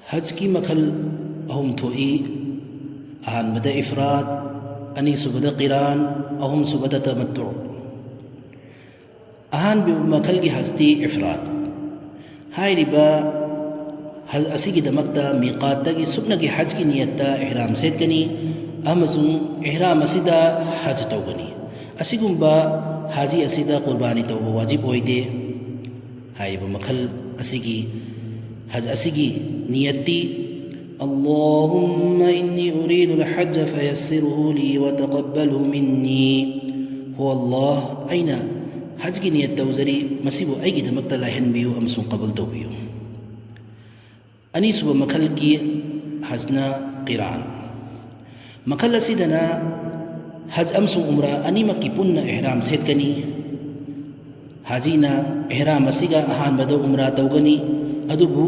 हज की मखल अहम थोई अहानबद इफ़राद अनी सुबद क़िरान अहम सुबद तमत्तु अहान मखल की हस्ती इफ़राद हाइरिबा हज असिगिदमक्ता मीक़ातगी सुक्नगी हज की नियत्ता इहराम सेतकनी अमसुंग इहराम असिदा हज तौगनी असिगुंबा हाजी असिदा कुर्बानी तौबा वाजिब होइदे हाइरिबा मखल असिगी हज असिगी नियत्ती अल्लाहुम्मा इन्नी उरीदुल हज फयस्सिरहु ली वतक़ब्बलहु मिन्नी हो अल्लाह अइना हज की नियत तौजरी मसिबु अइगिदमक्ता लाहनबियु अमसुंग कबूल तौबियु अनीसुब मखल की हजना क़िरान मखल असिदना हज अमसुंग उम्रा अनीमक्की पुन्ना इहराम सेतकनी हाजीना इहराम असिगा अहानबद उम्रा तौगनी अदुबु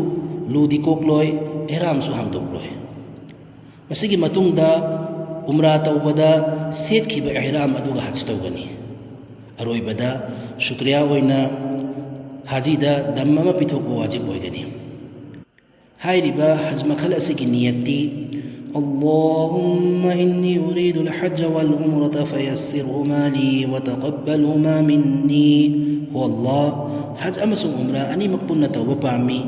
लूदी कोक्लोय इहराम सु हांगदोक्लोय मसिगी मतुंगदा उम्रा तौबदा सेतखिबा इहराम अदुगा हज तौगनी अरोइबदा शुक्रिया ओइना हाजीदा दम अमा पिथोकबा वाजिब ओइगनी हाइरिबा हज मखल असिगी नियत्ती अल्लाहुम्मा इन्नी उरीदुल हज वल उम्रता फयस्सिरहुमा ली वतक़ब्बलहुमा मिन्नी हो अल्लाह हज अमसुंग उम्रा अनीमक पुन्ना तौबा पामी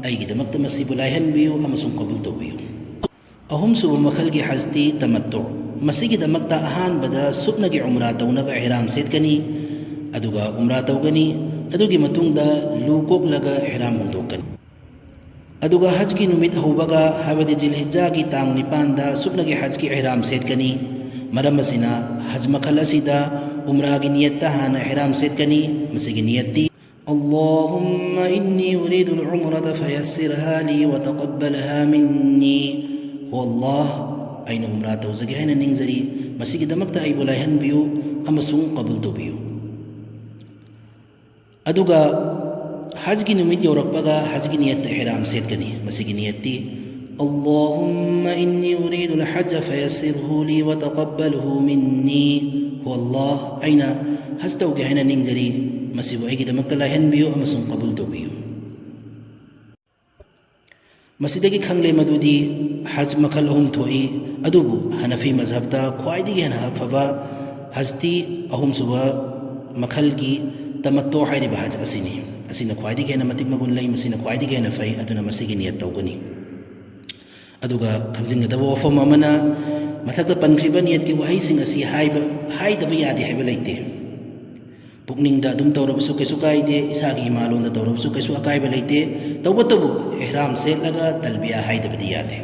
अइगिदमक्ता मसिबु लाहनबियु अमसुंग कबूल तौबियु अहुम सुब मखल की हजती तमत्तु मसिगिदमक्ता अहानबदा सुक्नगी उम्रा तौनबा इहराम सेतकनी अदुगा उम्रा तौगनी अदुगी मतुंगदा लू कोक्लगा इहराम होंदोकनी अदुगा हज की नुमित हौबगा हाबदि जिलहिज्जा की तांग निपानदा सुक्नगी हज की इहराम सेतकनी मरम असिना हज मखल असिदा उम्रा की नियत्ता हाना इहराम सेतकनी मसिगी नियत्ती अल्लाहुम्मा इन्नी उरीदुल उम्रता फयस्सिरहा ली वतक़ब्बलहा मिन्नी हो अल्लाह अइना उम्रा तौजगे हैना निंगजरी मसिगिदमक्ता अइबु लाहनबियु अमसुंग कबूल तौबियु अदुगा हज की नुमित यौरक्पगा हज की नियत इहराम सेतकनी मसिगी नियत्ती अल्लाहुम्मा इन्नी उरीदुल हज फयस्सिरहु ली वतक़ब्बलहु मिन्नी हो अल्लाह अइना हज तौगे हैना निंगजरी मसिबु अइगिदमक्ता लाहनबियु अमसुंग कबूल तौबियु मसिदगी खंगले मदुदी हज मखल अहुम थोई अदुबु हनफी मजहबता ख्वाइदिगी हना फबा हजती अहुम सुबह मखल की तमत्तो हाइरिबा हज असिनी असिना ख्वाइदिगी हना मतिक मगुन लई मसिना ख्वाइदिगी हना फै अदुना मसिगी नियत तौगनी अदुगा खंजिंगदबा वफम अमना मथक्ता पनख्रिबा नियत की वहैसिंग असि हाइदबा यादे हाइबा लैते पुकनिंगदा अदुम तौरबसु कैसु कायदे इसागी हिमालोंदा तौरबसु कैसु अकायबा लैते तौबतबु इहराम सेतलगा तलबिया हाइदबदी यादे।